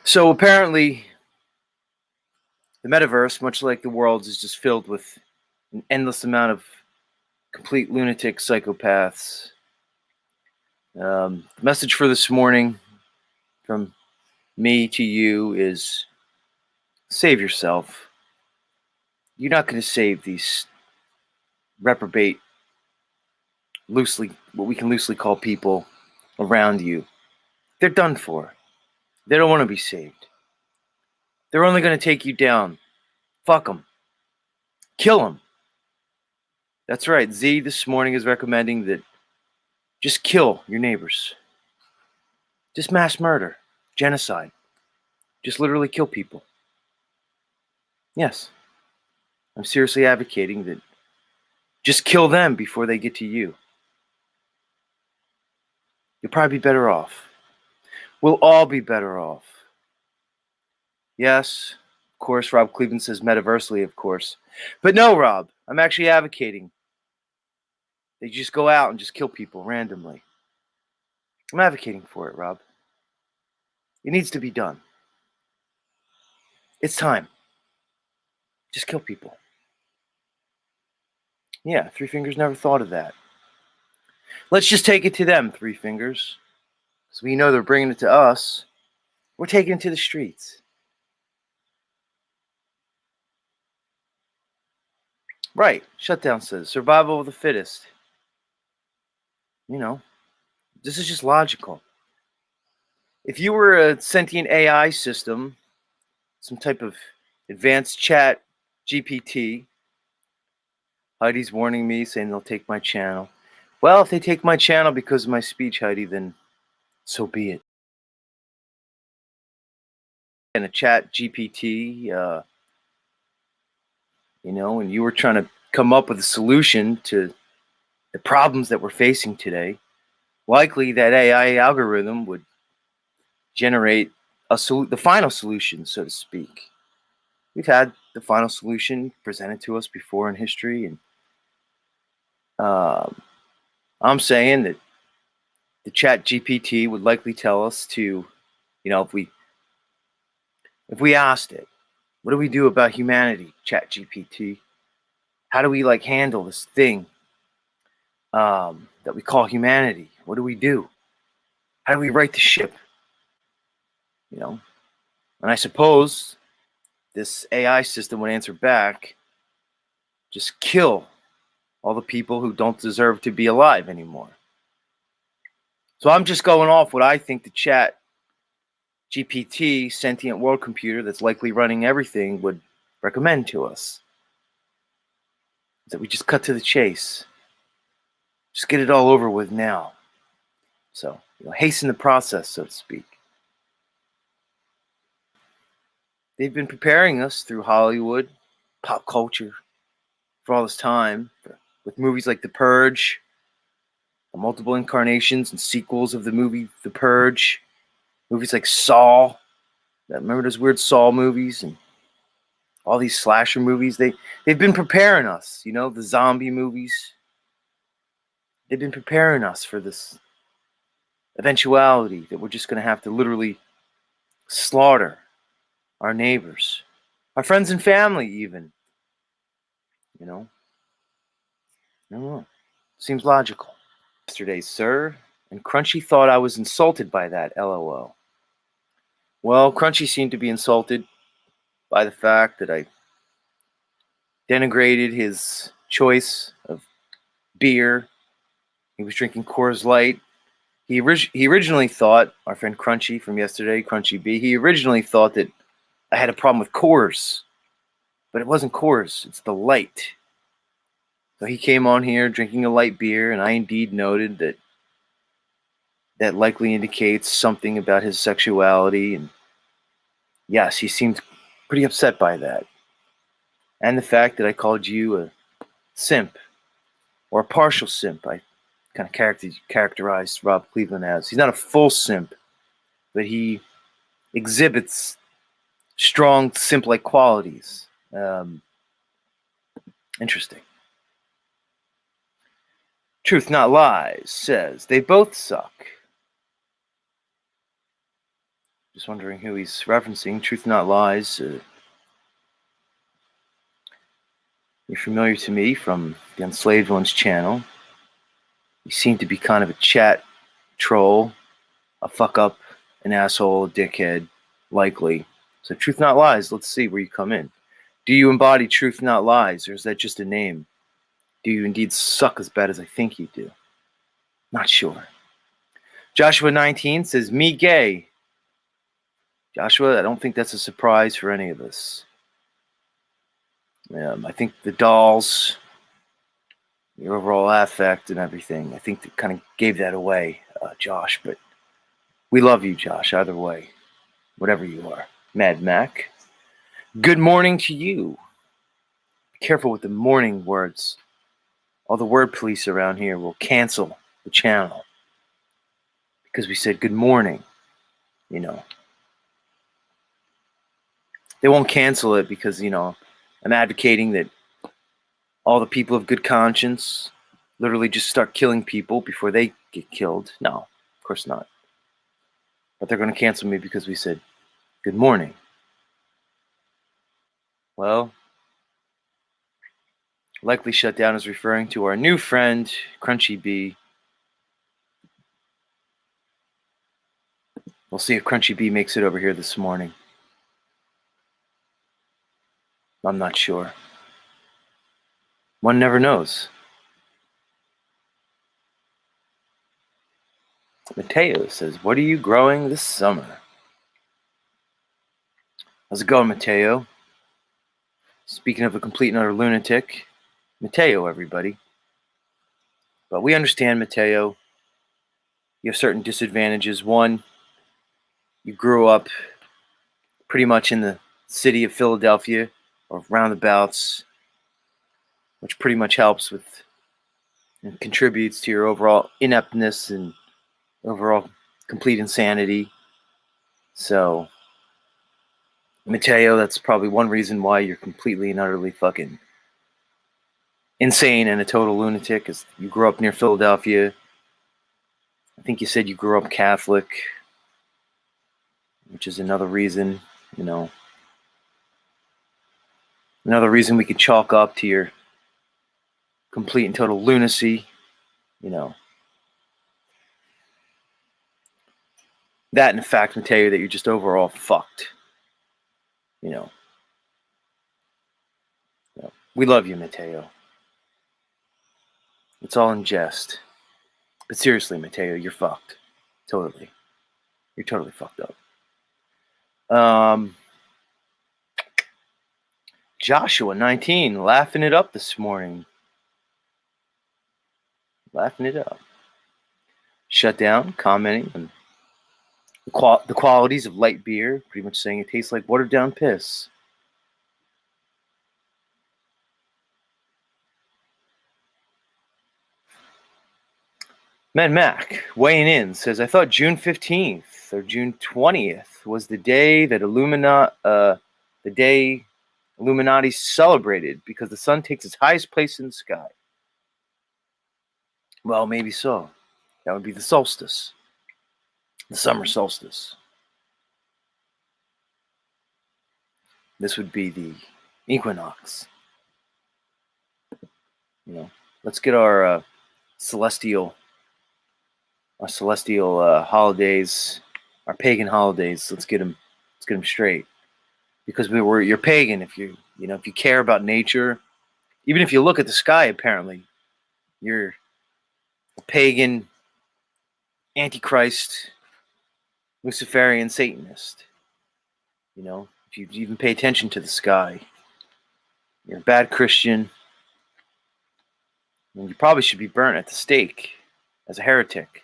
So apparently, the metaverse, much like the world, is just filled with an endless amount of complete lunatic psychopaths. The message for this morning from me to you is save yourself. You're not going to save these reprobate, what we can loosely call people around you. They're done for. They don't want to be saved. They're only going to take you down. Fuck them. Kill them. That's right. Z this morning is recommending that just kill your neighbors. Just mass murder, genocide. Just literally kill people. Yes, I'm seriously advocating that just kill them before they get to you. You'll probably be better off. We'll all be better off. Yes, of course, Rob Cleveland says metaversely, of course. But no, Rob, I'm actually advocating that you just go out and just kill people randomly. I'm advocating for it, Rob. It needs to be done. It's time. Just kill people. Yeah, Three Fingers never thought of that. Let's just take it to them, Three Fingers. Because we know they're bringing it to us. We're taking it to the streets. Right. Shutdown says survival of the fittest. You know, this is just logical. If you were a sentient AI system, some type of advanced chat GPT, Heidi's warning me, saying they'll take my channel. Well, if they take my channel because of my speech, Heidi, then so be it. And a chat GPT, and you were trying to come up with a solution to the problems that we're facing today, likely that AI algorithm would generate the final solution, so to speak. We've had the final solution presented to us before in history, and I'm saying that the chat GPT would likely tell us to, if we asked it, what do we do about humanity, chat GPT? How do we handle this thing that we call humanity? What do we do? How do we right the ship? And I suppose this AI system would answer back, just kill all the people who don't deserve to be alive anymore. So I'm just going off what I think the chat GPT sentient world computer that's likely running everything would recommend to us. That we just cut to the chase. Just get it all over with now. So, hasten the process, so to speak. They've been preparing us through Hollywood, pop culture, for all this time, with movies like The Purge, the multiple incarnations and sequels of the movie The Purge, movies like Saw. Remember those weird Saw movies and all these slasher movies? They've been preparing us, the zombie movies. They've been preparing us for this eventuality that we're just going to have to literally slaughter our neighbors, our friends and family even. I don't know. Seems logical. Yesterday, sir, and Crunchy thought I was insulted by that, LOL. Well, Crunchy seemed to be insulted by the fact that I denigrated his choice of beer. He was drinking Coors Light. He originally thought, our friend Crunchy from yesterday, Crunchy B, he originally thought that I had a problem with Coors. But it wasn't Coors, it's the light. So he came on here drinking a light beer, and I indeed noted that likely indicates something about his sexuality. And yes, he seemed pretty upset by that. And the fact that I called you a simp, or a partial simp. I kind of characterized Rob Cleveland as. He's not a full simp, but he exhibits strong simp-like qualities. Interesting. Truth Not Lies says they both suck. Just wondering who he's referencing. Truth Not Lies. You're familiar to me from the Enslaved Ones channel. You seem to be kind of a chat troll, a fuck up, an asshole, a dickhead, likely. So Truth Not Lies, let's see where you come in. Do you embody Truth Not Lies, or is that just a name? Do you indeed suck as bad as I think you do? Not sure. Joshua 19 says, me gay. Joshua, I don't think that's a surprise for any of us. I think the dolls, your overall affect and everything, I think that kind of gave that away, Josh. But we love you, Josh, either way, whatever you are. Mad Mac, good morning to you. Be careful with the morning words. All the word police around here will cancel the channel because we said good morning, you know. They won't cancel it because, I'm advocating that all the people of good conscience literally just start killing people before they get killed. No, of course not. But they're going to cancel me because we said good morning. Well, likely shutdown is referring to our new friend, Crunchy Bee. We'll see if Crunchy Bee makes it over here this morning. I'm not sure. One never knows. Mateo says, what are you growing this summer? How's it going, Mateo? Speaking of a complete and utter lunatic, Mateo, everybody. But we understand, Mateo, you have certain disadvantages. One, you grew up pretty much in the city of Philadelphia or roundabouts, which pretty much helps with and contributes to your overall ineptness and overall complete insanity. So, Mateo, that's probably one reason why you're completely and utterly fucking insane and a total lunatic, is you grew up near Philadelphia. I think you said you grew up Catholic, which is another reason, another reason we could chalk up to your complete and total lunacy, That, in fact, can tell you that you're just overall fucked, We love you, Mateo. It's all in jest. But seriously, Mateo, you're fucked. Totally. You're totally fucked up. Joshua 19, laughing it up this morning. Laughing it up. Shut down, commenting on the qualities of light beer, pretty much saying it tastes like watered down piss. Mad Mac, weighing in, says, I thought June 15th or June 20th was the day that Illuminati celebrated because the sun takes its highest place in the sky. Well, maybe so. That would be the solstice. The summer solstice. This would be the equinox. Let's get our celestial holidays, our pagan holidays. Let's get them straight, because you're pagan if you care about nature. Even if you look at the sky, apparently you're a pagan, antichrist, Luciferian Satanist. If you even pay attention to the sky, you're a bad Christian, and you probably should be burnt at the stake as a heretic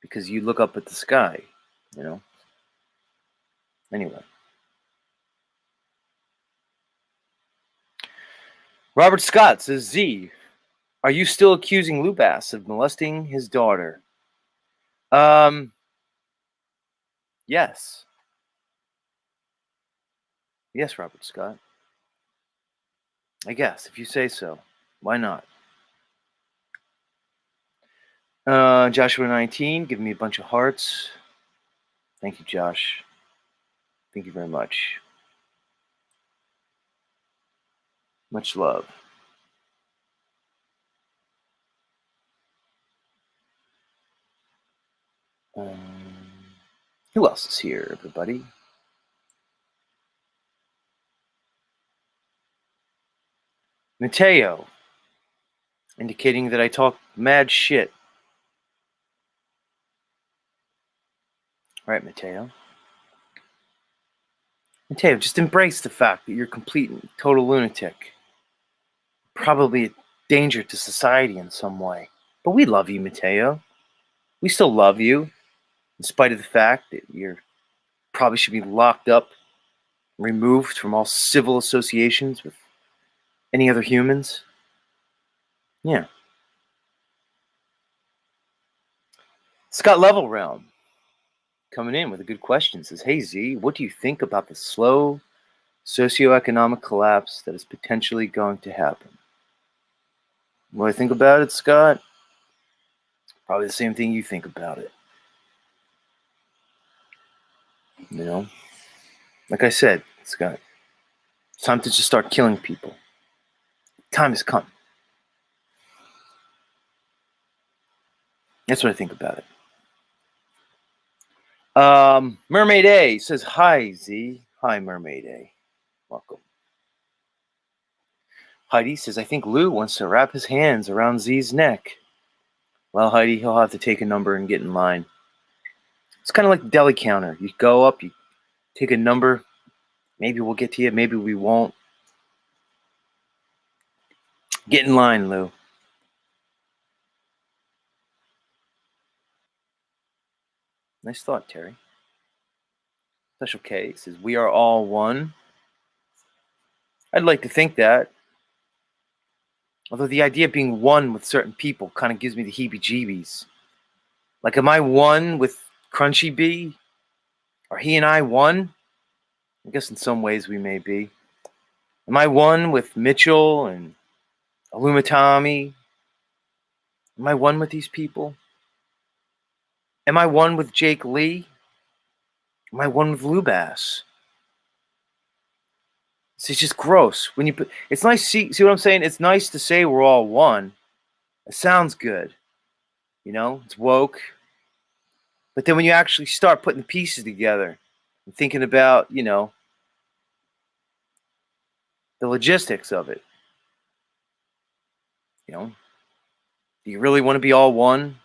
because you look up at the sky, Anyway. Robert Scott says, Z, are you still accusing Lubass of molesting his daughter? Yes. Yes, Robert Scott. I guess, if you say so. Why not? Joshua 19, give me a bunch of hearts. Thank you, Josh. Thank you very much. Much love. Who else is here, everybody? Mateo, indicating that I talk mad shit. All right, Mateo. Mateo, just embrace the fact that you're a complete and total lunatic. Probably a danger to society in some way. But we love you, Mateo. We still love you, in spite of the fact that you probably should be locked up, removed from all civil associations with any other humans. Yeah. Scott Level Realm coming in with a good question says, "Hey Z, what do you think about the slow socioeconomic collapse that is potentially going to happen?" What do I think about it, Scott? Probably the same thing you think about it. You know? Like I said, Scott, it's time to just start killing people. Time has come. That's what I think about it. Mermaid A says, "Hi, Z." Hi, Mermaid A. Welcome. Heidi says, "I think Lou wants to wrap his hands around Z's neck." Well, Heidi, he'll have to take a number and get in line. It's kind of like the deli counter. You go up, you take a number. Maybe we'll get to you. Maybe we won't. Get in line, Lou. Nice thought, Terry. Special K says, "We are all one." I'd like to think that. Although the idea of being one with certain people kind of gives me the heebie-jeebies. Like, am I one with Crunchy Bee? Are he and I one? I guess in some ways we may be. Am I one with Mitchell and Alumatami? Am I one with these people? Am I one with Jake Lee? Am I one with Lubass? It's just gross. When you put, it's nice. See what I'm saying? It's nice to say we're all one. It sounds good. You know, it's woke. But then when you actually start putting the pieces together and thinking about, you know, the logistics of it, you know, do you really want to be all one?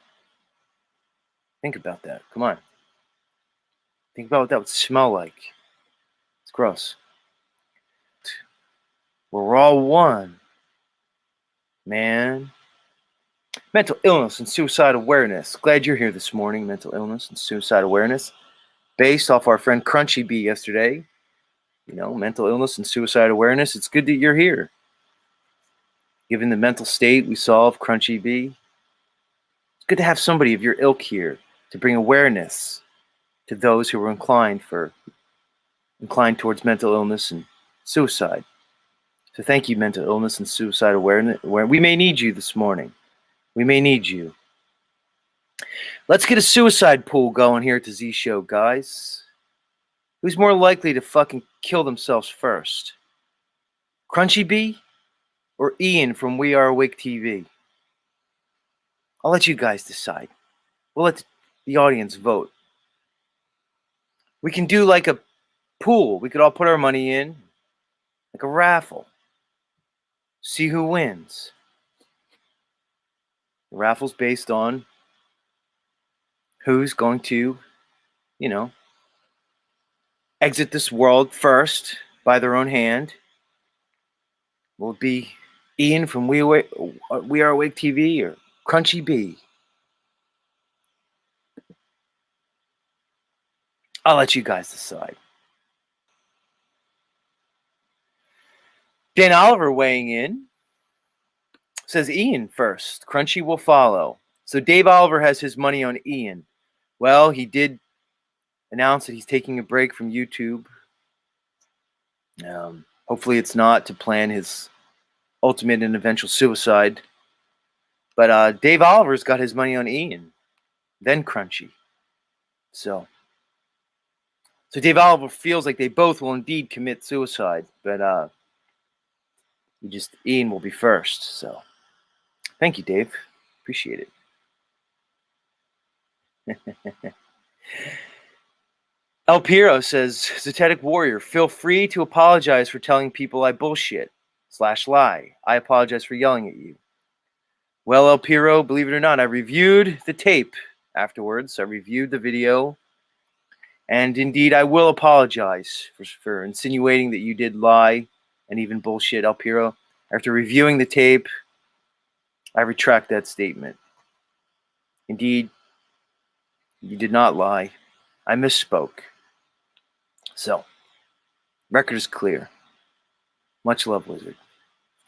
Think about that. Come on. Think about what that would smell like. It's gross. We're all one, man. Mental illness and suicide awareness. Glad you're here this morning. Mental illness and suicide awareness. Based off our friend Crunchy Bee yesterday. You know, mental illness and suicide awareness. It's good that you're here. Given the mental state we saw of Crunchy Bee, it's good to have somebody of your ilk here to bring awareness to those who are inclined towards mental illness and suicide. So thank you, mental illness and suicide awareness. We may need you this morning. We may need you. Let's get a suicide pool going here at the Z Show, guys. Who's more likely to fucking kill themselves first? Crunchy Bee or Ian from We Are Awake TV? I'll let you guys decide. We'll let the audience vote. We can do like a pool. We could all put our money in, like a raffle. See who wins. The raffle's based on who's going to, you know, exit this world first by their own hand. Will it be Ian from We Are Awake TV or Crunchy Bee? I'll let you guys decide. Dan Oliver weighing in says Ian first. Crunchy will follow. So Dave Oliver has his money on Ian. Well, he did announce that he's taking a break from YouTube. Hopefully it's not to plan his ultimate and eventual suicide. But Dave Oliver's got his money on Ian, then Crunchy. So So Dave Oliver feels like they both will indeed commit suicide, but Ian will be first. So thank you, Dave. Appreciate it. El Piro says, Zetetic Warrior, feel free to apologize for telling people I bullshit/lie. I apologize for yelling at you. Well, El Piro, believe it or not, I reviewed the tape afterwards. I reviewed the video. And indeed, I will apologize for insinuating that you did lie and even bullshit, El Piro. After reviewing the tape, I retract that statement. Indeed, you did not lie. I misspoke. So, record is clear. Much love, Wizard.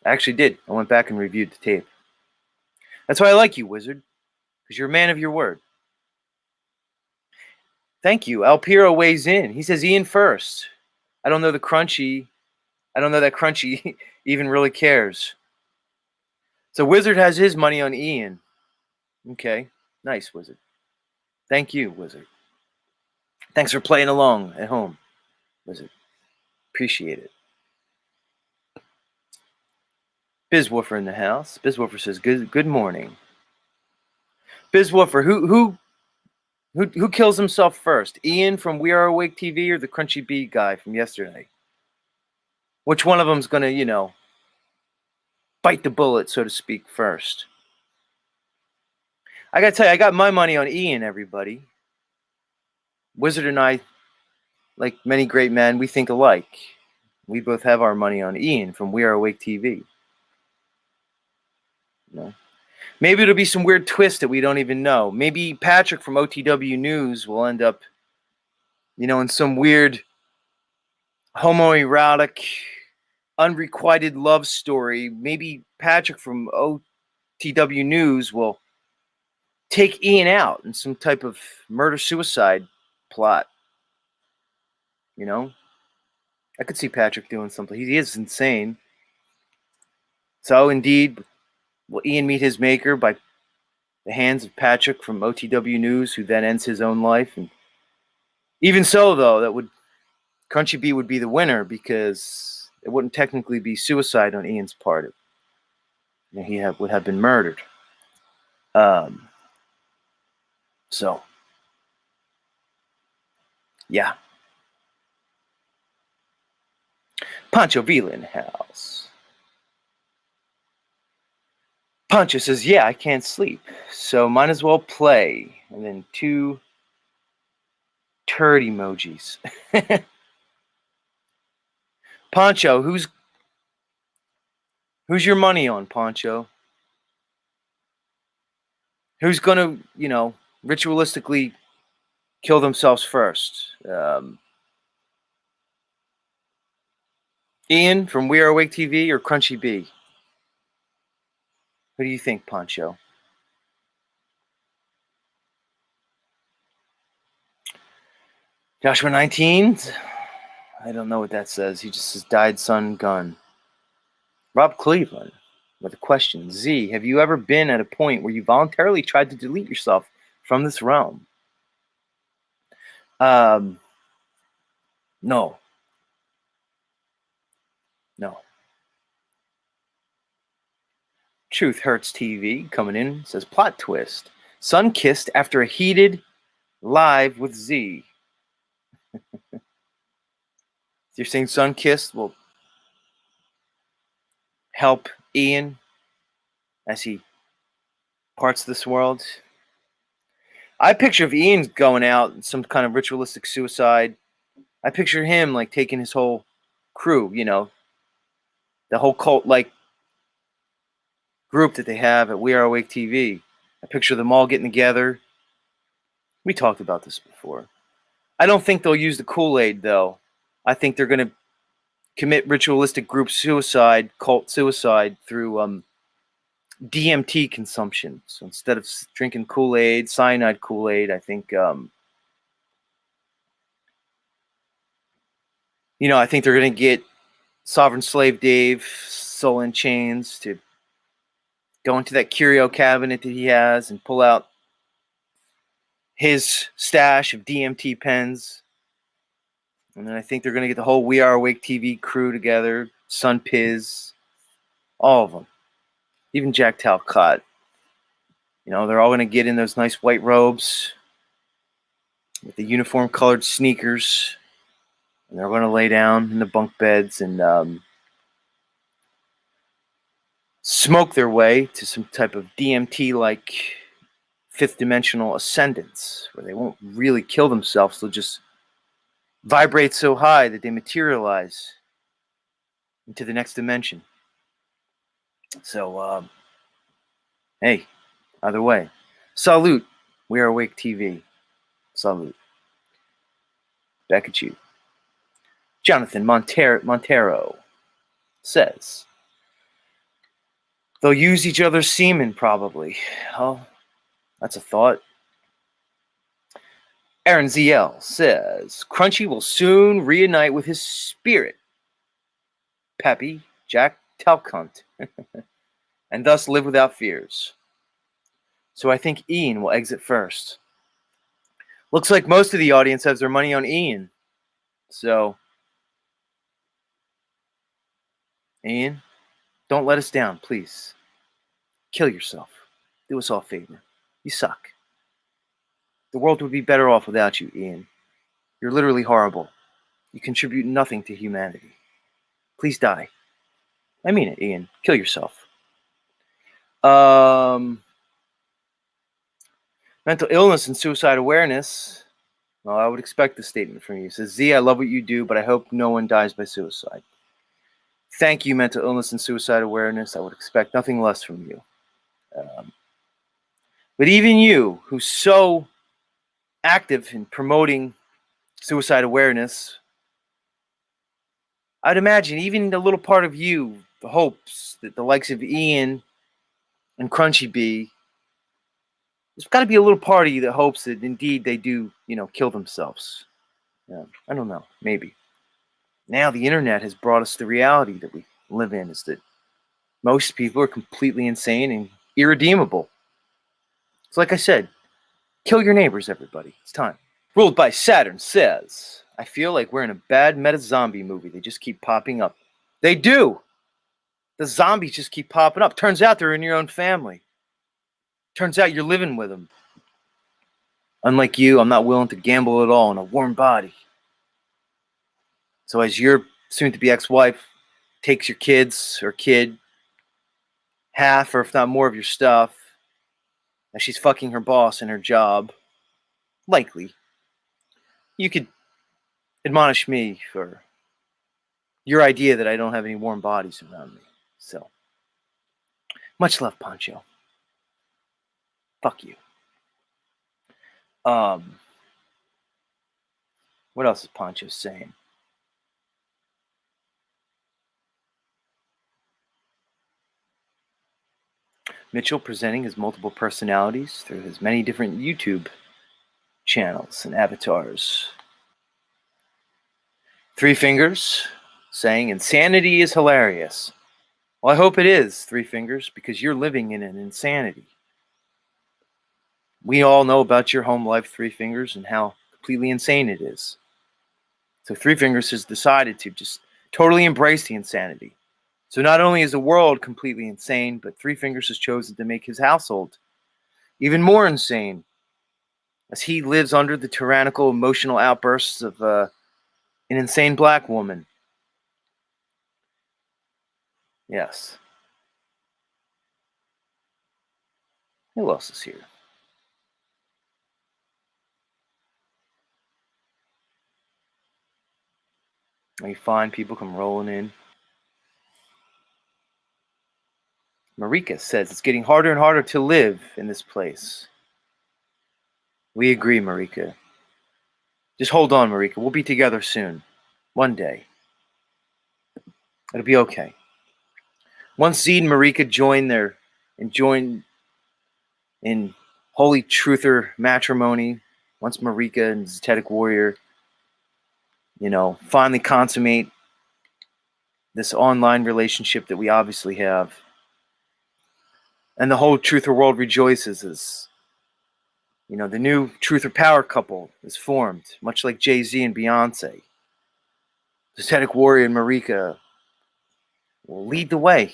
I actually did. I went back and reviewed the tape. That's why I like you, Wizard, because you're a man of your word. Thank you. El Piro weighs in. He says Ian first. I don't know that Crunchy even really cares. So Wizard has his money on Ian. Okay. Nice, Wizard. Thank you, Wizard. Thanks for playing along at home, Wizard. Appreciate it. Bizwoofer in the house. Bizwoofer says, good morning. Bizwoofer, who kills himself first? Ian from We Are Awake TV or the Crunchy Bee guy from yesterday? Which one of them's going to, bite the bullet, so to speak, first? I got to tell you, I got my money on Ian, everybody. Wizard and I, like many great men, we think alike. We both have our money on Ian from We Are Awake TV. Maybe it'll be some weird twist that we don't even know. Maybe Patrick from OTW News will end up, in some weird homoerotic, unrequited love story. Maybe Patrick from OTW News will take Ian out in some type of murder-suicide plot. I could see Patrick doing something. He is insane. So, indeed, will Ian meet his maker by the hands of Patrick from OTW News, who then ends his own life? And even so, though, Crunchy Bee would be the winner because it wouldn't technically be suicide on Ian's part. He would have been murdered. So, yeah. Pancho Vila in the house. Pancho says, yeah, I can't sleep, so might as well play. And then 2 turd emojis. Pancho, who's your money on, Pancho? Who's going to, ritualistically kill themselves first? Ian from We Are Awake TV or Crunchy Bee? Who do you think, Pancho? Joshua 19? I don't know what that says. He just says, died son gun. Rob Cleveland with a question. Z, have you ever been at a point where you voluntarily tried to delete yourself from this realm? No. No. Truth Hurts TV coming in says, plot twist. Son kissed after a heated live with Z. You're saying son kissed will help Ian as he parts this world? I picture if Ian's going out in some kind of ritualistic suicide, I picture him like taking his whole crew, the whole cult-like group that they have at We Are Awake TV. I picture them all getting together. We talked about this before. I don't think they'll use the Kool-Aid, though. I think they're going to commit ritualistic group suicide, cult suicide, through DMT consumption. So instead of drinking Kool-Aid, cyanide Kool-Aid, I think, I think they're going to get Sovereign Slave Dave, Soul in Chains, to go into that curio cabinet that he has and pull out his stash of DMT pens And then I think they're going to get the whole We Are Awake TV crew together, Sun Piz, all of them, even Jack Talcott. They're all going to get in those nice white robes with the uniform colored sneakers, and they're going to lay down in the bunk beds and smoke their way to some type of DMT-like fifth dimensional ascendance, where they won't really kill themselves. They'll just vibrate so high that they materialize into the next dimension. So, hey, either way, salute. We Are Awake TV. Salute. Back at you. Jonathan Montero says, they'll use each other's semen, probably. Oh, that's a thought. Aaron ZL says, Crunchy will soon reunite with his spirit, Peppy, Jack Talcunt, and thus live without fears. So I think Ian will exit first. Looks like most of the audience has their money on Ian. So, Ian, don't let us down, please. Kill yourself. Do us all a favor. You suck. The world would be better off without you, Ian. You're literally horrible. You contribute nothing to humanity. Please die. I mean it, Ian. Kill yourself. Mental illness and suicide awareness. Well, I would expect this statement from you. It says, Z, I love what you do, but I hope no one dies by suicide. Thank you, mental illness and suicide awareness. I would expect nothing less from you. But even you, who's so active in promoting suicide awareness, I'd imagine even a little part of you hopes that the likes of Ian and Crunchy B, there's got to be a little part of you that hopes that indeed they do, kill themselves. I don't know, maybe. Now the internet has brought us the reality that we live in, is that most people are completely insane and irredeemable. So like I said, kill your neighbors, everybody. It's time. Ruled by Saturn says, I feel like we're in a bad meta-zombie movie. They just keep popping up. They do. The zombies just keep popping up. Turns out they're in your own family. Turns out you're living with them. Unlike you, I'm not willing to gamble at all in a warm body. So as your soon-to-be ex-wife takes your kids or kid, half or if not more of your stuff, as she's fucking her boss in her job, likely, you could admonish me for your idea that I don't have any warm bodies around me. So, much love, Poncho. Fuck you. What else is Poncho saying? Mitchell presenting his multiple personalities through his many different YouTube channels and avatars. Three Fingers saying insanity is hilarious. Well, I hope it is, Three Fingers, because you're living in an insanity. We all know about your home life, Three Fingers, and how completely insane it is. So Three Fingers has decided to just totally embrace the insanity. So not only is the world completely insane, but Three Fingers has chosen to make his household even more insane, as he lives under the tyrannical emotional outbursts of an insane black woman. Yes. Who else is here? You find people come rolling in. Marika says it's getting harder and harder to live in this place. We agree, Marika. Just hold on, Marika. We'll be together soon. One day. It'll be okay. Once Zed and Marika join in holy truther matrimony, once Marika and Zetetic Warrior, finally consummate this online relationship that we obviously have, and the whole truther world rejoices as the new truth or power couple is formed, much like Jay-Z and Beyonce. Zetetic Warrior and Marika will lead the way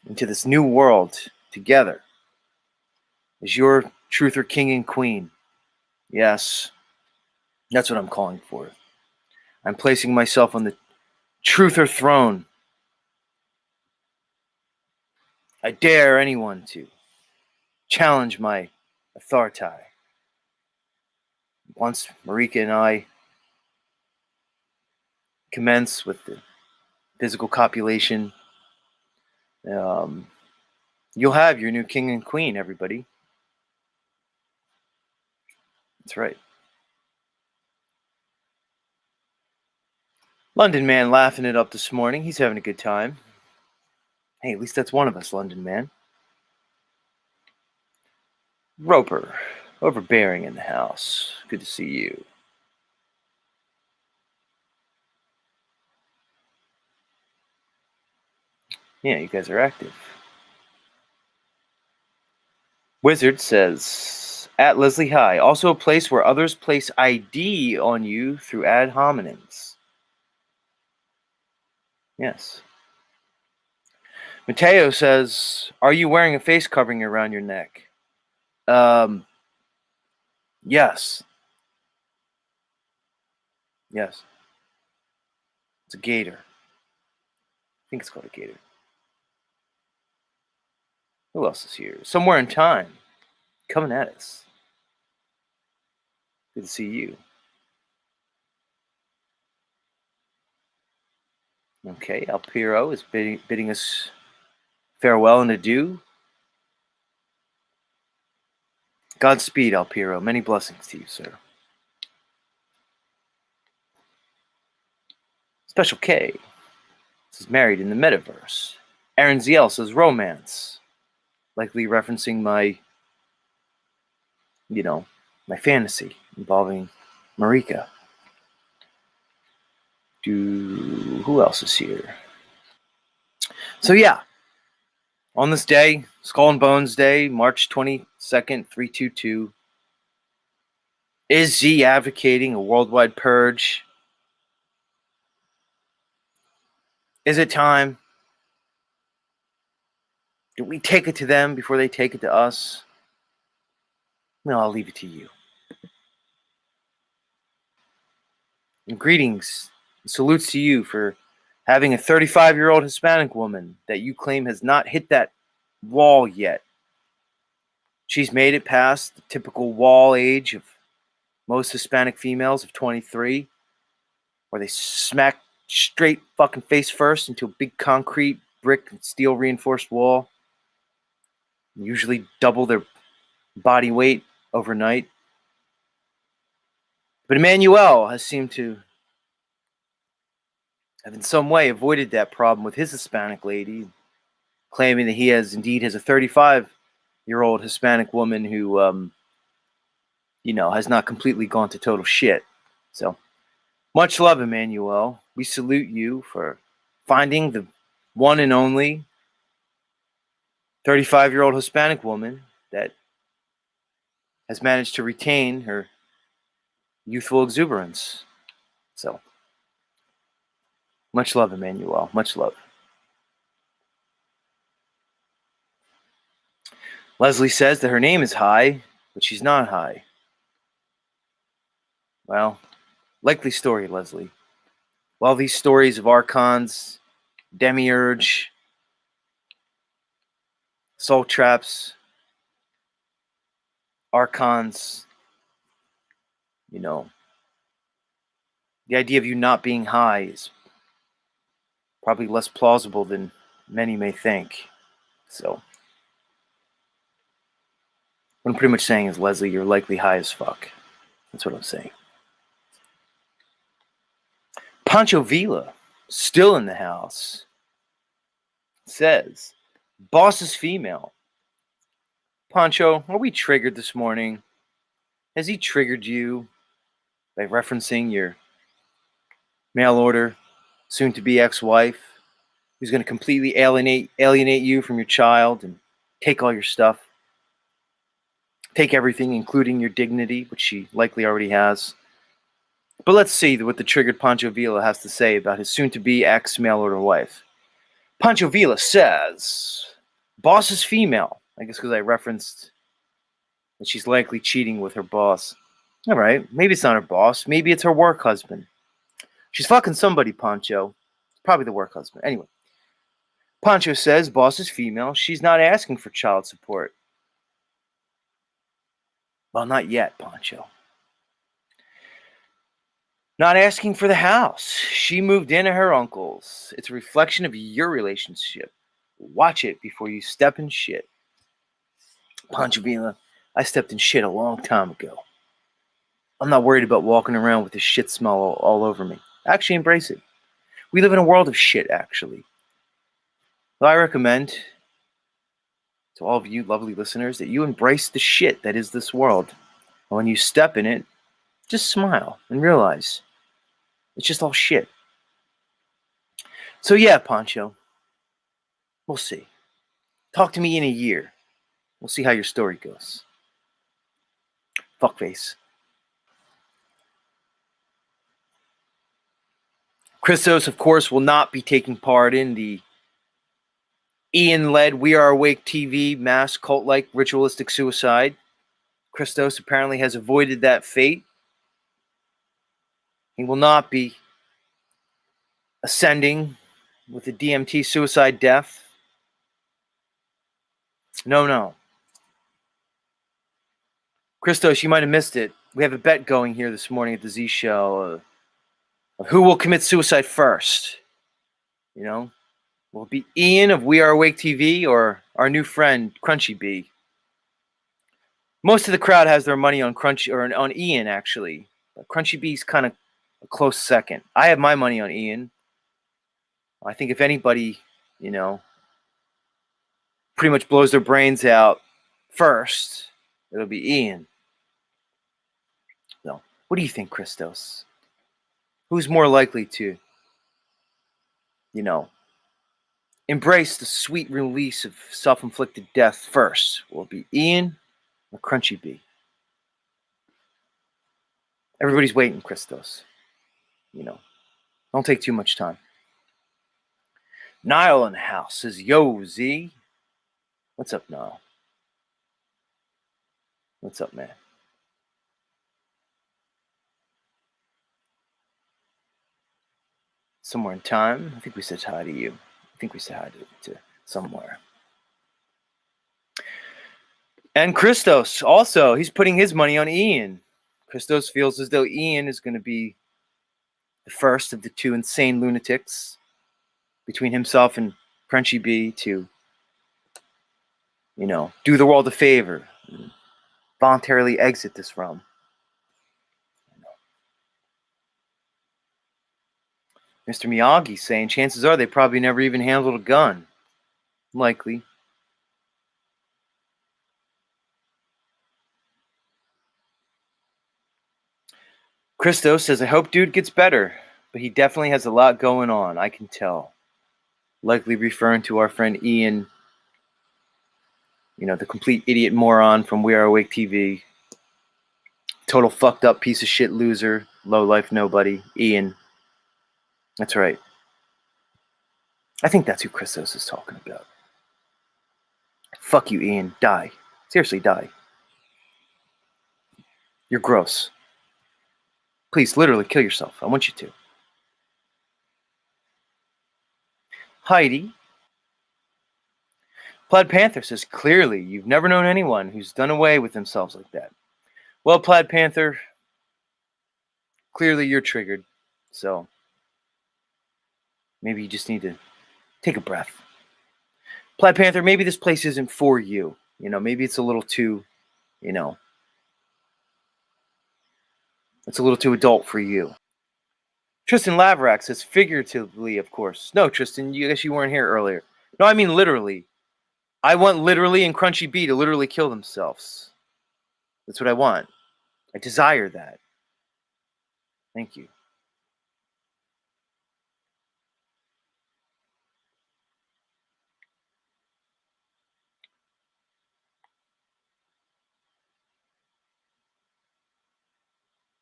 into this new world together as your truther king and queen. Yes, that's what I'm calling for. I'm placing myself on the truther throne. I dare anyone to challenge my authority. Once Marika and I commence with the physical copulation, you'll have your new king and queen, everybody. That's right. London Man laughing it up this morning. He's having a good time. Hey, at least that's one of us, London Man. Roper, overbearing in the house. Good to see you. Yeah, you guys are active. Wizard says, at Leslie High, also a place where others place ID on you through ad hominems. Yes. Mateo says, are you wearing a face covering around your neck? Yes. Yes. It's a gator. I think it's called a gator. Who else is here? Somewhere in time. Coming at us. Good to see you. Okay, El Piro is bidding us farewell and adieu. Godspeed, El Piro. Many blessings to you, sir. Special K says married in the metaverse. Aaron ZL says romance. Likely referencing my fantasy involving Marika. Who else is here? So yeah, on this day, Skull and Bones Day, March 22nd, 322, is Z advocating a worldwide purge? Is it time? Do we take it to them before they take it to us? No, I'll leave it to you. And greetings, and salutes to you for having a 35-year-old Hispanic woman that you claim has not hit that wall yet. She's made it past the typical wall age of most Hispanic females of 23, where they smack straight fucking face first into a big concrete, brick, and steel reinforced wall. Usually double their body weight overnight. But Emmanuel has seemed to have in some way avoided that problem with his Hispanic lady, claiming that he has a 35-year-old Hispanic woman who, has not completely gone to total shit. So, much love, Emmanuel. We salute you for finding the one and only 35-year-old Hispanic woman that has managed to retain her youthful exuberance. So, much love, Emmanuel. Much love. Leslie says that her name is High, but she's not high. Well, likely story, Leslie. While these stories of archons, demiurge, soul traps, archons, the idea of you not being high is probably less plausible than many may think. So, what I'm pretty much saying is, Leslie, you're likely high as fuck. That's what I'm saying. Pancho Villa, still in the house, says, boss is female. Pancho, are we triggered this morning? Has he triggered you by referencing your mail order, soon-to-be ex-wife, who's going to completely alienate you from your child and take all your stuff? Take everything, including your dignity, which she likely already has. But let's see what the triggered Pancho Villa has to say about his soon-to-be ex-mail order wife. Pancho Villa says, boss is female. I guess because I referenced that she's likely cheating with her boss. All right, maybe it's not her boss. Maybe it's her work husband. She's fucking somebody, Pancho. Probably the work husband. Anyway, Pancho says boss is female. She's not asking for child support. Well, not yet, Pancho. Not asking for the house. She moved in at her uncle's. It's a reflection of your relationship. Watch it before you step in shit. Pancho Villa, I stepped in shit a long time ago. I'm not worried about walking around with the shit smell all over me. Actually, embrace it. We live in a world of shit, actually. So I recommend to all of you lovely listeners that you embrace the shit that is this world. And when you step in it, just smile and realize it's just all shit. So yeah, Pancho, we'll see. Talk to me in a year. We'll see how your story goes. Fuckface. Christos, of course, will not be taking part in the Ian-led We Are Awake TV mass cult-like ritualistic suicide. Christos apparently has avoided that fate. He will not be ascending with a DMT suicide death. No. Christos, you might have missed it. We have a bet going here this morning at the Z Show of who will commit suicide first. You know, will it be Ian of We Are Awake TV or our new friend Crunchy B? Most of the crowd has their money on Crunchy or on Ian actually. But Crunchy B's kind of a close second. I have my money on Ian. I think if anybody, pretty much blows their brains out first, it'll be Ian. So, what do you think, Christos? Who's more likely to, embrace the sweet release of self-inflicted death first? Will it be Ian or Crunchy B? Everybody's waiting, Christos. Don't take too much time. Niall in the house says, yo, Z. What's up, Niall? What's up, man? Somewhere in time, I think we said hi to you. I think we said hi to somewhere. And Christos, also, he's putting his money on Ian. Christos feels as though Ian is going to be the first of the two insane lunatics between himself and Crunchy B to, do the world a favor and voluntarily exit this realm. Mr. Miyagi saying chances are they probably never even handled a gun. Likely. Christos says, I hope dude gets better, but he definitely has a lot going on, I can tell. Likely referring to our friend Ian, the complete idiot moron from We Are Awake TV. Total fucked up piece of shit loser, low life nobody, Ian. That's right. I think that's who Christos is talking about. Fuck you, Ian. Die. Seriously, die. You're gross. Please, literally kill yourself. I want you to. Heidi. Plaid Panther says, clearly, you've never known anyone who's done away with themselves like that. Well, Plaid Panther, clearly you're triggered. So, maybe you just need to take a breath. Plaid Panther, maybe this place isn't for you. Maybe it's a little too, it's a little too adult for you. Tristan Laverack says, figuratively, of course. No, Tristan, I guess you weren't here earlier. No, I mean literally. I want literally and Crunchy B to literally kill themselves. That's what I want. I desire that. Thank you.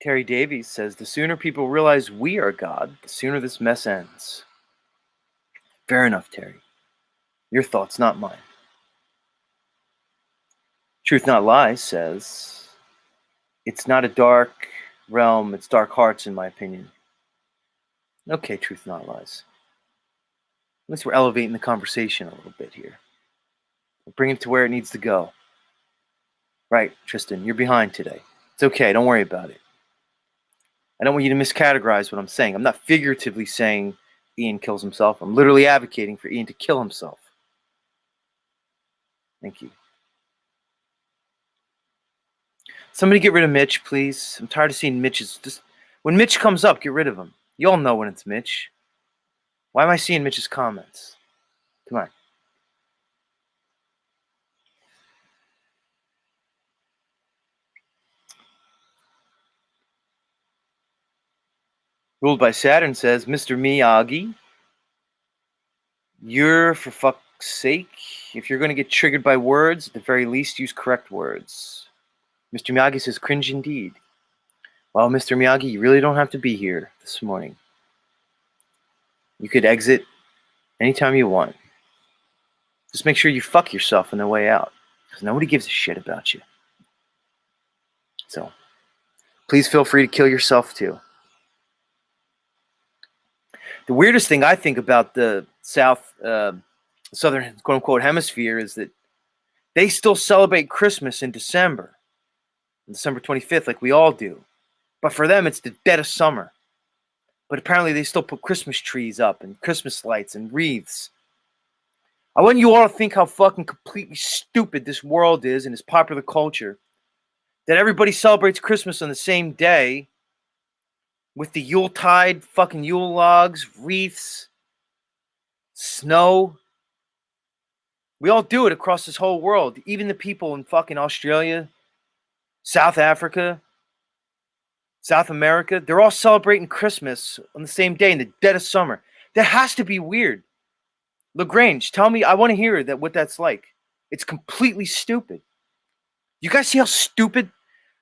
Terry Davies says, the sooner people realize we are God, the sooner this mess ends. Fair enough, Terry. Your thoughts, not mine. Truth Not Lies says, it's not a dark realm, it's dark hearts, in my opinion. Okay, Truth Not Lies. At least we're elevating the conversation a little bit here. We're bringing it to where it needs to go. Right, Tristan, you're behind today. It's okay, don't worry about it. I don't want you to miscategorize what I'm saying. I'm not figuratively saying Ian kills himself. I'm literally advocating for Ian to kill himself. Thank you. Somebody get rid of Mitch, please. I'm tired of seeing Mitch's. Just when Mitch comes up, get rid of him. You all know when it's Mitch. Why am I seeing Mitch's comments? Come on. Ruled by Saturn says, Mr. Miyagi, you're, for fuck's sake, if you're going to get triggered by words, at the very least, use correct words. Mr. Miyagi says, cringe indeed. Well, Mr. Miyagi, you really don't have to be here this morning. You could exit anytime you want. Just make sure you fuck yourself on the way out, because nobody gives a shit about you. So, please feel free to kill yourself too. The weirdest thing I think about the southern quote-unquote hemisphere is that they still celebrate Christmas in December 25th, like we all do. But for them, it's the dead of summer. But apparently they still put Christmas trees up and Christmas lights and wreaths. I want you all to think how fucking completely stupid this world is and its popular culture. That everybody celebrates Christmas on the same day with the Yuletide, fucking Yule logs, wreaths, snow. We all do it across this whole world. Even the people in fucking Australia, South Africa, South America, they're all celebrating Christmas on the same day in the dead of summer. That has to be weird. LaGrange, tell me, I want to hear what that's like. It's completely stupid. You guys see how stupid?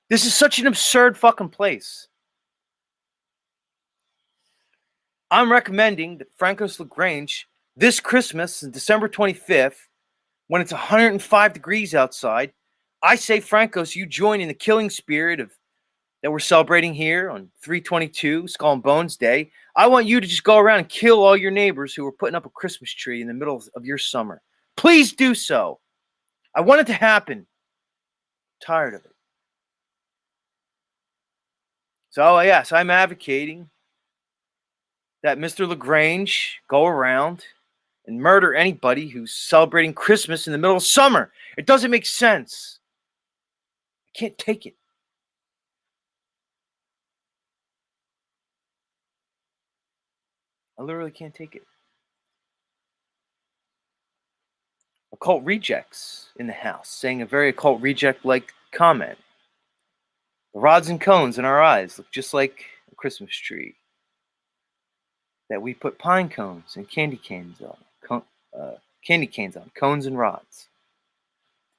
This is such an absurd fucking place. I'm recommending that Francois LaGrange, this Christmas, December 25th, when it's 105 degrees outside, I say, Francos, you join in the killing spirit that we're celebrating here on 3/22, Skull and Bones Day. I want you to just go around and kill all your neighbors who are putting up a Christmas tree in the middle of your summer. Please do so. I want it to happen. I'm tired of it. So, yes, I'm advocating that Mr. LaGrange go around and murder anybody who's celebrating Christmas in the middle of summer. It doesn't make sense. I can't take it. I literally can't take it. Occult rejects in the house, saying a very occult reject-like comment. The rods and cones in our eyes look just like a Christmas tree that we put pine cones and candy canes on. Cones and rods.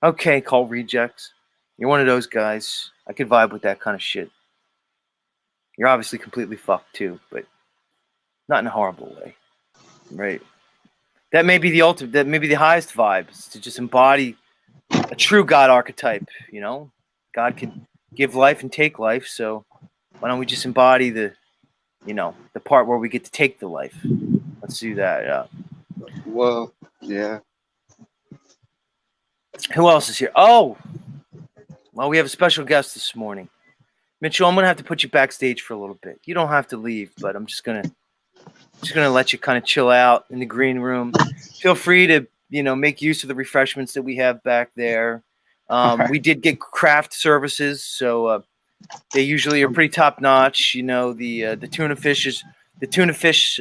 Okay, cult rejects. You're one of those guys. I could vibe with that kind of shit. You're obviously completely fucked too, but not in a horrible way. Right? That may be the ultimate, that may be the highest vibe, is to just embody a true God archetype, you know? God can give life and take life, so why don't we just embody the part where we get to take the life? Let's do that. Well, yeah. Who else is here? Oh, well, we have a special guest this morning. Mitchell, I'm gonna have to put you backstage for a little bit. You don't have to leave, but I'm just gonna let you kind of chill out in the green room. Feel free to make use of the refreshments that we have back there. We did get craft services, so they usually are pretty top notch. The tuna fish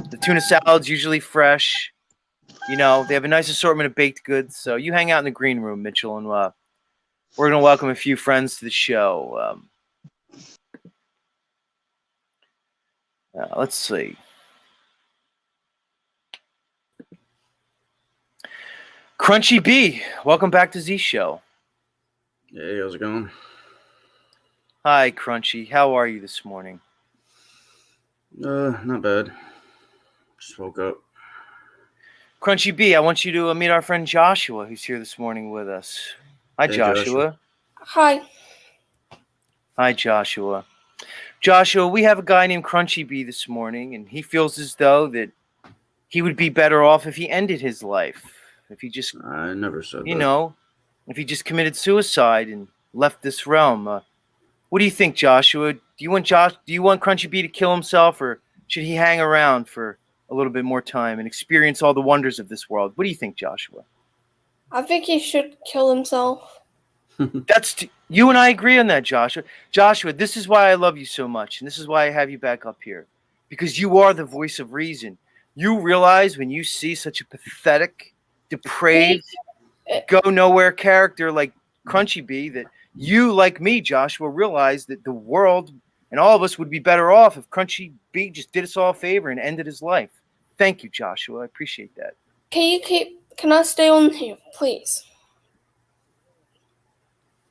the tuna salad's usually fresh. They have a nice assortment of baked goods. So you hang out in the green room, Mitchell, and we're going to welcome a few friends to the show. Let's see. Crunchy B, welcome back to Z Show. Hey, how's it going? Hi, Crunchy. How are you this morning? Not bad. Just woke up. Crunchy B, I want you to meet our friend Joshua, who's here this morning with us. Hi, Hey, Joshua. Hi. Hi, Joshua. Joshua, we have a guy named Crunchy B this morning, and he feels as though that he would be better off if he ended his life. If he just, I never said you that. know, if he just committed suicide and left this realm. What do you think, Joshua? Do you want Crunchy B to kill himself, or should he hang around for a little bit more time and experience all the wonders of this world? What do you think, Joshua? I think he should kill himself. You and I agree on that, Joshua. Joshua, this is why I love you so much, and this is why I have you back up here, because you are the voice of reason. You realize when you see such a pathetic, depraved, go nowhere character like Crunchy B that you, like me, Joshua, realize that the world and all of us would be better off if Crunchy B just did us all a favor and ended his life. Thank you, Joshua. I appreciate that. Can I stay on here, please?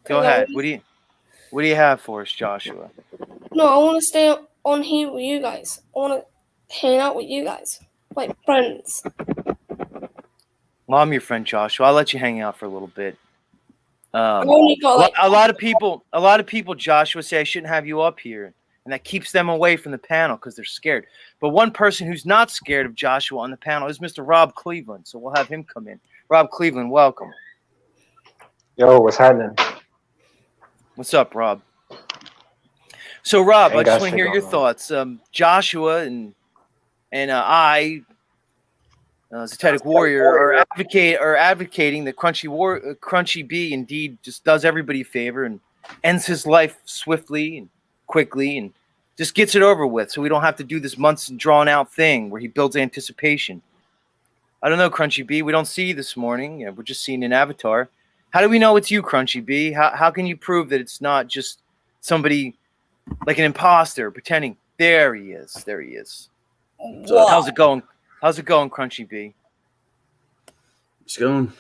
Go ahead. What do you have for us, Joshua? No, I want to stay on here with you guys. I want to hang out with you guys, like friends. Well, I'm your friend, Joshua. I'll let you hang out for a little bit. I only got like a lot of people, Joshua, say I shouldn't have you up here, and that keeps them away from the panel because they're scared. But one person who's not scared of Joshua on the panel is Mr. Rob Cleveland, so we'll have him come in. Rob Cleveland, welcome. Yo, what's happening? What's up, Rob? So, Rob, I Ain't just got want to shit hear your going on. thoughts. Joshua and I, Zetetic Warrior, are advocating that Crunchy B indeed just does everybody a favor and ends his life swiftly and quickly and just gets it over with, so we don't have to do this months drawn out thing where he builds anticipation. I don't know, Crunchy B. We don't see you this morning. We're just seeing an avatar. How do we know it's you, Crunchy B? How can you prove that it's not just somebody like an imposter pretending? There he is. There he is. So how's it going? How's it going, Crunchy B? It's going.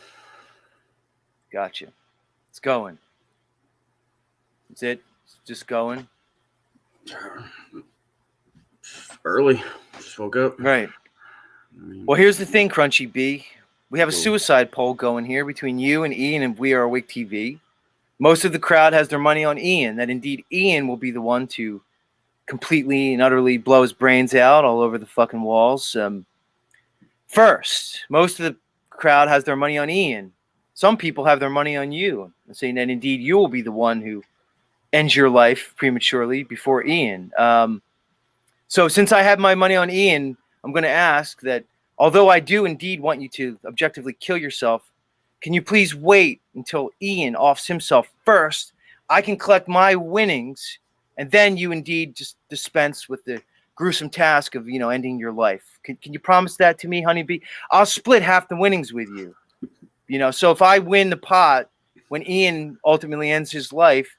Gotcha. It's going. Is it just going? Early. Just woke up. Right. Well, here's the thing, Crunchy B. We have a suicide poll going here between you and Ian and We Are Awake TV. Most of the crowd has their money on Ian, that indeed Ian will be the one to completely and utterly blow his brains out all over the fucking walls. First, most of the crowd has their money on Ian. Some people have their money on you, saying that indeed you will be the one who ends your life prematurely before Ian. So since I have my money on Ian, I'm going to ask that although I do indeed want you to objectively kill yourself, can you please wait until Ian offs himself first? I can collect my winnings, and then you indeed just dispense with the gruesome task of, ending your life. Can you promise that to me, honeybee? I'll split half the winnings with you. So if I win the pot when Ian ultimately ends his life,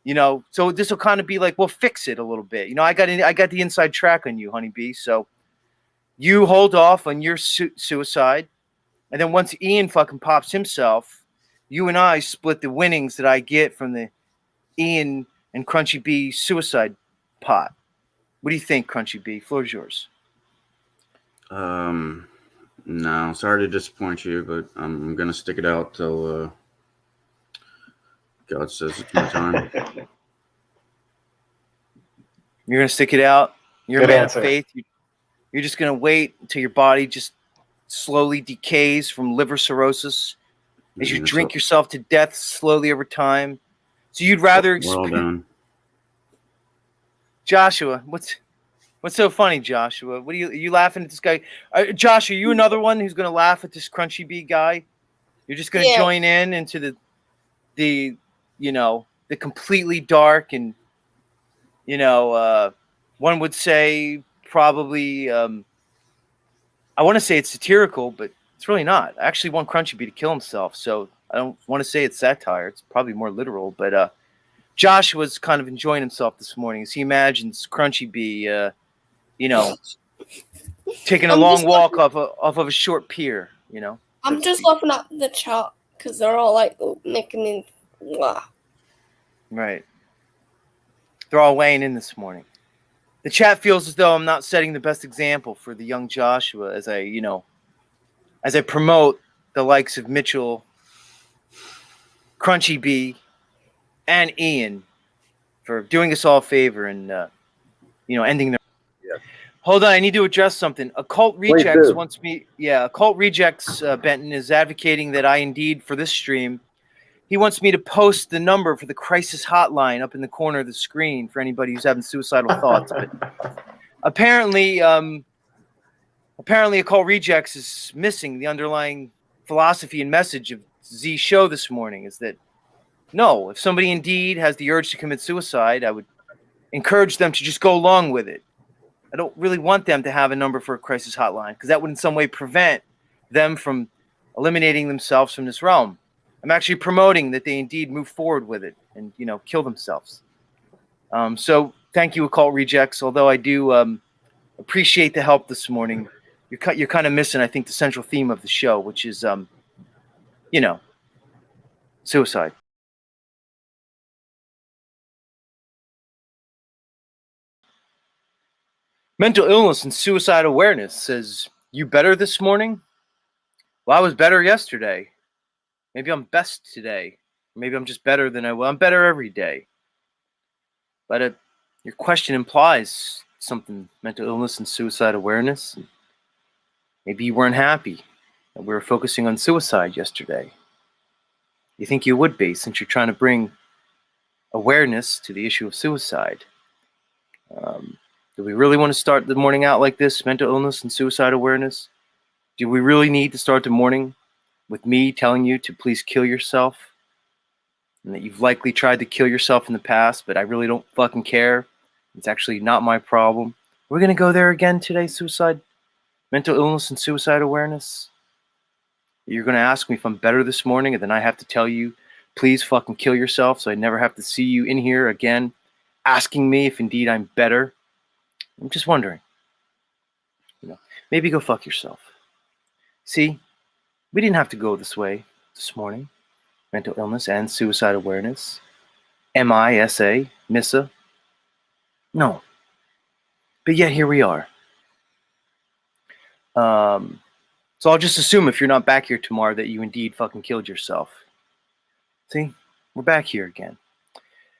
so this will kind of be like, we'll fix it a little bit. I got the inside track on you, honeybee. So you hold off on your suicide. And then once Ian fucking pops himself, you and I split the winnings that I get from the Ian and Crunchy B suicide pot. What do you think, Crunchy B? Floor is yours. No, sorry to disappoint you, but I'm gonna stick it out till God says it's my time. You're gonna stick it out. You're Good a man answer. of faith. You're just gonna wait until your body just slowly decays from liver cirrhosis as you drink yourself to death slowly over time. So you'd rather We're all done. Joshua, what's so funny, Joshua? What are you laughing at this guy? Josh, are you another one who's gonna laugh at this Crunchy B guy? You're just gonna join in into the completely dark and one would say probably I want to say it's satirical, but it's really not. I actually want Crunchy B to kill himself, so I don't want to say it's satire. It's probably more literal, but Joshua's kind of enjoying himself this morning as he imagines Crunchy B taking a long walk off of a short pier, I'm just laughing at the chat because they're all like making me laugh. Right. They're all weighing in this morning. The chat feels as though I'm not setting the best example for the young Joshua as I promote the likes of Mitchell, Crunchy B, and Ian for doing us all a favor and ending their. Yeah. Hold on, I need to address something. Occult Please Rejects do. wants me. Yeah, Occult Rejects Benton is advocating that I indeed for this stream. He wants me to post the number for the crisis hotline up in the corner of the screen for anybody who's having suicidal thoughts. But apparently, Occult Rejects is missing the underlying philosophy and message of Z's show this morning. Is that no? If somebody indeed has the urge to commit suicide, I would encourage them to just go along with it. I don't really want them to have a number for a crisis hotline because that would in some way prevent them from eliminating themselves from this realm. I'm actually promoting that they indeed move forward with it and, kill themselves. So thank you, Occult Rejects. Although I do appreciate the help this morning, you're kind of missing, I think, the central theme of the show, which is, suicide. Mental illness and suicide awareness says, you better this morning? Well, I was better yesterday. Maybe I'm best today. Maybe I'm just better than I was. I'm better every day. But your question implies something, mental illness and suicide awareness. Maybe you weren't happy that we were focusing on suicide yesterday. You think you would be, since you're trying to bring awareness to the issue of suicide. Do we really want to start the morning out like this, mental illness and suicide awareness? Do we really need to start the morning with me telling you to please kill yourself? And that you've likely tried to kill yourself in the past, but I really don't fucking care. It's actually not my problem. We're going to go there again today, suicide, mental illness and suicide awareness. You're going to ask me if I'm better this morning, and then I have to tell you, please fucking kill yourself so I never have to see you in here again asking me if indeed I'm better. I'm just wondering. Maybe go fuck yourself. See, we didn't have to go this way this morning. Mental illness and suicide awareness. MISA, MISA. No. But yet here we are. So I'll just assume if you're not back here tomorrow that you indeed fucking killed yourself. See, we're back here again.